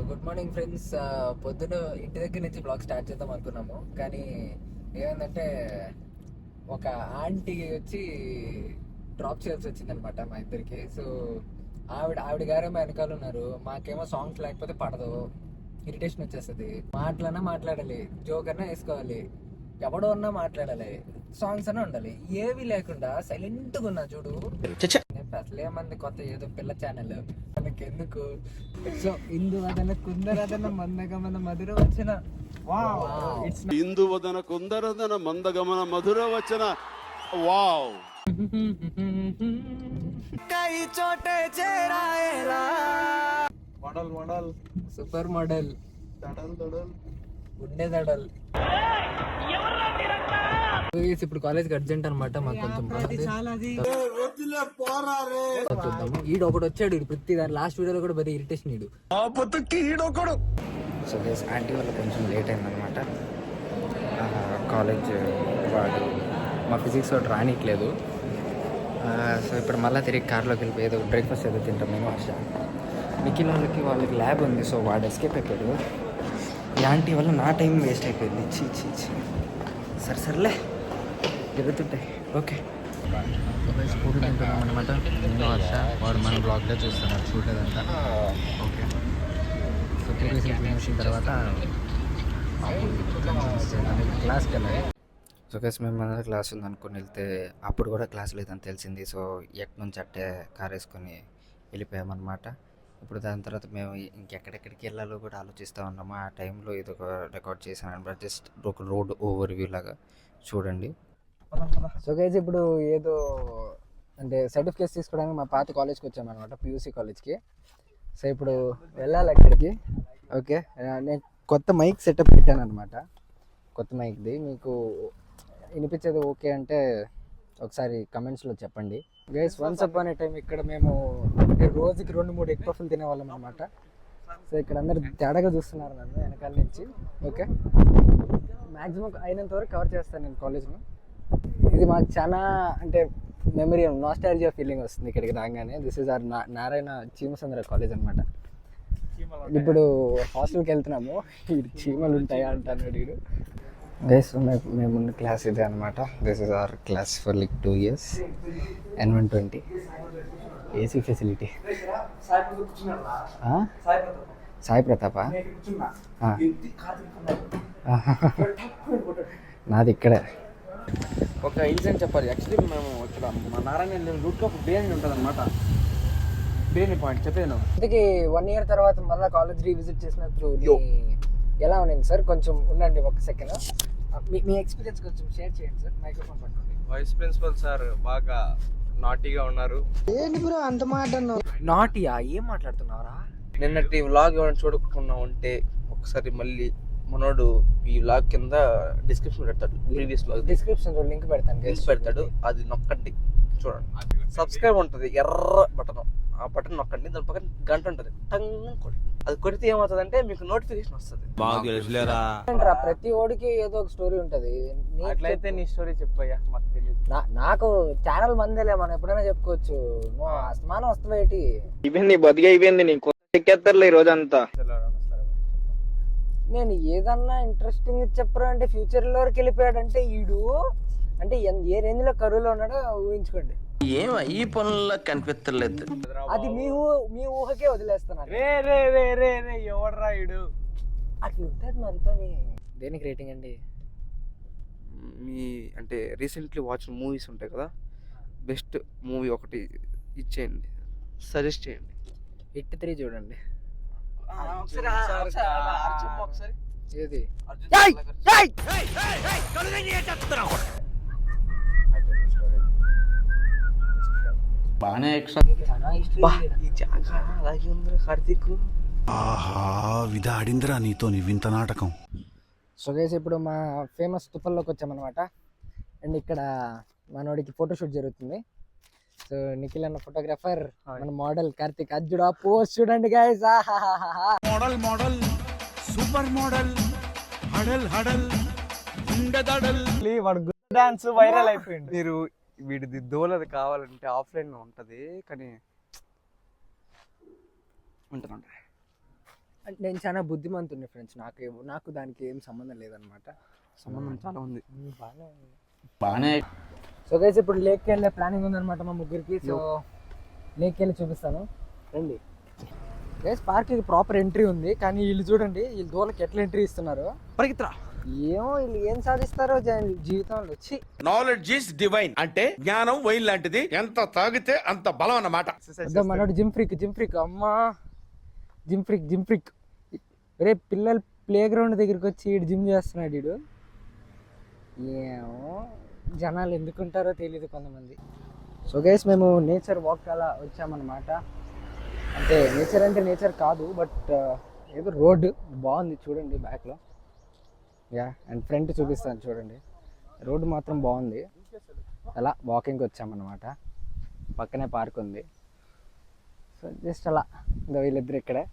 Good morning friends. పొద్దున ఇంటి దగ్గర నుంచి బ్లాగ్ స్టార్ట్ చేద్దాం అనుకున్నాము, కానీ ఏమైందంటే ఒక ఆంటీ వచ్చి డ్రాప్ చేయాల్సి వచ్చిందనమాట మా ఇద్దరికి. సో ఆవిడ గారేమో వెనకాల ఉన్నారు. మాకేమో సాంగ్స్ లేకపోతే పడదు, ఇరిటేషన్ వచ్చేస్తుంది. మాట్లాడాలి, జోక్ అన్నా వేసుకోవాలి, ఎవడో అన్నా మాట్లాడాలి, సాంగ్స్ అన్నా ఉండాలి. ఏవి లేకుండా సైలెంట్గా ఉన్నా చూడు. అసలే మంది కొత్త ఏదో పిల్ల ఛానల్ మనకెందుకు. సో ఇందువదన కుందరదన మందగమన మధుర వచ్చిన ఇందువదన కుందరదన మందగమన మధుర వచన వావ్. కై చోటే చేరాయేలా మోడల్ సూపర్ మోడల్ దడల్ గుండె దడల్. ఇప్పుడు కాలేజ్కి అర్జెంట్ అనమాట, మాకు కొంచెం చూద్దాము. ఈడు ఒకడు వచ్చాడు, ప్రతి దాని లాస్ట్ వీడియోలో కూడా బరీ ఇరిటేషన్ ఈడు. సో గైస్, ఆంటీ వల్ల కొంచెం లేట్ అయిందనమాట. కాలేజ్ వాడు మా ఫిజిక్స్ వాడు రానిట్లేదు. సో ఇప్పుడు మళ్ళీ తిరిగి కార్లోకి వెళ్ళిపోయి ఏదో బ్రేక్ఫాస్ట్ ఏదో తింటాం మేము. మిగిలిన వాళ్ళకి ల్యాబ్ ఉంది, సో వాడు ఎస్కేప్ అయిపోయాడు. ఈ ఆంటీ వల్ల నా టైం వేస్ట్ అయిపోయింది. చీ సర్లే జరుగుతుంటాయి. ఓకే, స్కూటీ తింటున్నాం అనమాట. నేను వర్ష, వాడు మన బ్లాగ్లో చూస్తున్నాడు, చూడలేదంట. ఓకే, సో పూర్వీస్ వచ్చిన తర్వాత క్లాస్కి వెళ్ళాలి. సో కేసు మేము మన క్లాస్ ఉంది అనుకుని వెళ్తే అప్పుడు కూడా క్లాస్ లేదని తెలిసింది. సో ఎక్కడి నుంచి అట్టే కార్ వేసుకొని వెళ్ళిపోయామన్నమాట. ఇప్పుడు దాని తర్వాత మేము ఇంకెక్కడెక్కడికి వెళ్ళాలో కూడా ఆలోచిస్తూ ఉన్నాము. ఆ టైంలో ఇది ఒక రికార్డ్ చేశాను అనమాట, జస్ట్ ఒక రోడ్ ఓవర్ వ్యూ లాగా చూడండి. సో గైస్, ఇప్పుడు ఏదో అంటే సర్టిఫికేట్స్ తీసుకోవడానికి మా పాత కాలేజ్కి వచ్చామన్నమాట, పియూసీ కాలేజ్కి. సో ఇప్పుడు వెళ్ళాలి అక్కడికి. ఓకే, నేను కొత్త మైక్ సెటప్ పెట్టాను అనమాట. కొత్త మైక్ది మీకు వినిపించేది ఓకే అంటే ఒకసారి కమెంట్స్లో చెప్పండి. గైస్, వన్స్ అపాన్ ఏ టైం ఇక్కడ మేము రోజుకి 2-3 ఎగ్ పఫ్లు తినేవాళ్ళం అనమాట. సో ఇక్కడ అందరు తేడాగా చూస్తున్నారు నన్ను వెనకాల నుంచి. ఓకే, మ్యాక్సిమం అయినంత వరకు కవర్ చేస్తాను నేను కాలేజ్లో. ఇది మాకు చాలా అంటే మెమరీ, నాస్టాలజియా ఫీలింగ్ వస్తుంది ఇక్కడికి రాగానే. దిస్ ఈజ్ అవర్ నారాయణ చీమసుందర కాలేజ్ అనమాట. ఇప్పుడు హాస్టల్కి వెళ్తున్నాము. వీడు చీమలు ఉంటాయా అంటాను వీడు. గైస్, మేమున్న క్లాస్ ఇదే అనమాట. This is our class for like 2 years. N120 AC facility. Sai ప్రతాపా? నాది ఇక్కడే. ఒక ఇన్సిడెంట్ చెప్పాలి. యాక్చువల్లీ మేము ఇక్కడ మా నారాయణ రూట్లో ఒక బిర్యానీ ఉంటుంది అనమాట. బిర్యానీ పాయింట్ చెప్పాను. ఇంతకీ 1 year తర్వాత మళ్ళీ కాలేజ్ రీవిజిట్ చేసినప్పుడు ఎలా ఉంది సార్? కొంచెం ఉండండి ఒక సెకండ్. మీ ఎక్స్పీరియన్స్ కొంచెం షేర్ చేయండి సార్. మైక్రోఫోన్ పట్టుకోండి. వైస్ ప్రిన్సిపల్ సార్ బాగా నాటీగా ఉన్నారు. ఏంటి బ్రో అంత మాట? నాటియా? ఏం మాట్లాడుతున్నారా? నిన్నటి వ్లాగ్ ఏమైనా చూడకుండా ఉంటే ఒకసారి మళ్ళీ మనోడు ఈ వ్లాగ్ కింద డిస్క్రిప్షన్ పెడతాడు. ప్రీవియస్ వ్లాగ్ డిస్క్రిప్షన్ లింక్ పెడతాడు. అది నొక్కండి, చూడండి. సబ్స్క్రైబ్ ఉంటుంది, ఎర్ర బటన్. ఆ బటన్ నొక్కండి, దాని పక్కన గంట ఉంటుంది, అది కొడితే ఏమవుతుంది అంటే మీకు నోటిఫికేషన్ వస్తుంది. ప్రతి ఓడికి ఏదో ఒక స్టోరీ ఉంటది. అట్లయితే నీ స్టోరీ చెప్పయ్యా, మాకు తెలియదు. నాకు ఛానల్ మందేలే, మనం ఎప్పుడైనా చెప్పుకోవచ్చు. నువ్వు అస్మానం వస్తావు ఏంటి? ఇవన్నీ బతిగా అయిపోయింది నీకు ఎక్కేస్తారులే ఈ రోజంతా. నేను ఏదన్నా ఇంట్రెస్టింగ్ చెప్పరా అంటే ఫ్యూచర్ లో వరకు వెళ్ళిపోయాడంటే ఈడు అంటే ఏ రేంజ్ లో కరువులో ఉన్నాడో ఊహించుకోండి. ఏం ఈ పనుల్లో కనిపించలేదు. అది మీ ఊహకే వదిలేస్తున్నారు. ఎవడరా ఈడు? అట్లా ఉంటుంది మనతో. దేనికి రేటింగ్ అండి? మీ అంటే రీసెంట్లీ వాచ్ మూవీస్ ఉంటాయి కదా, బెస్ట్ మూవీ ఒకటి ఇచ్చేయండి, సజెస్ట్ చేయండి. హిట్ 3 చూడండి. ఏది? బాగానే అలాగే ఉంది కార్తీక్. ఆహా, విధాడిందిరా నీతో వింత నాటకం. సో గైస్, ఇప్పుడు మా ఫేమస్ తుప్పల్లోకి వచ్చామన్నమాట. అండ్ ఇక్కడ మనోడికి ఫోటోషూట్ జరుగుతుంది. సో నిఖిల్ అన్న ఫోటోగ్రాఫర్, మన మోడల్ కార్తీక్. అజ్జుడు ఆ పోస్ట్ చూడండి గైస్. మోడల్ సూపర్ మోడల్ హడల్ వాడు గుడ్ డాన్స్ వైరల్ అయిపోయింది. మీరు వీడిది దోలది కావాలంటే ఆఫ్లైన్ లో ఉంటది, కానీ ఉంటుందండి. నేను చాలా బుద్ధిమంతుని ఫ్రెండ్స్, నాకు దానికి ఏం సంబంధం లేదనమాట. సంబంధం చాలా ఉంది. బాగానే ఉంది. బాగానే. సో గైస్ ఇప్పుడు లేక్కి వెళ్ళే ప్లానింగ్ ఉందన్నమాట మా ముగ్గురికి. సో లేక్కి వెళ్ళి చూపిస్తాను రండి. గైస్ పార్క్కి ప్రాపర్ ఎంట్రీ ఉంది, కానీ వీళ్ళు చూడండి వీళ్ళు దూరకి ఎట్లా ఎంట్రీ ఇస్తున్నారు. పరిగెత్తరా. ఏమో వీళ్ళు ఏం సాధిస్తారో జీవితంలో వచ్చి. నాలెడ్జ్ ఈస్ డివైన్ అంటే జ్ఞానం వైన్ లాంటిది, ఎంత తాగితే అంత బలం అన్నమాట. మనోడు జిమ్ ఫ్రీక్ అమ్మా, జిమ్ ఫ్రీక్ రే పిల్లలు ప్లే గ్రౌండ్ దగ్గరికి వచ్చి ఈడు జిమ్ చేస్తున్నాడు. వీడు ఏమో జనాలు ఎందుకుంటారో తెలియదు కొంతమంది. సో గైస్ మేము నేచర్ వాక్ అలా వచ్చామన్నమాట. అంటే నేచర్ కాదు, బట్ ఏదో రోడ్డు బాగుంది చూడండి బ్యాక్లో. యా అండ్ ఫ్రంట్ చూపిస్తాను చూడండి, రోడ్డు మాత్రం బాగుంది. అలా వాకింగ్కి వచ్చామన్నమాట. పక్కనే పార్క్ ఉంది. సో జస్ట్ అలా వీళ్ళిద్దరు ఇక్కడే.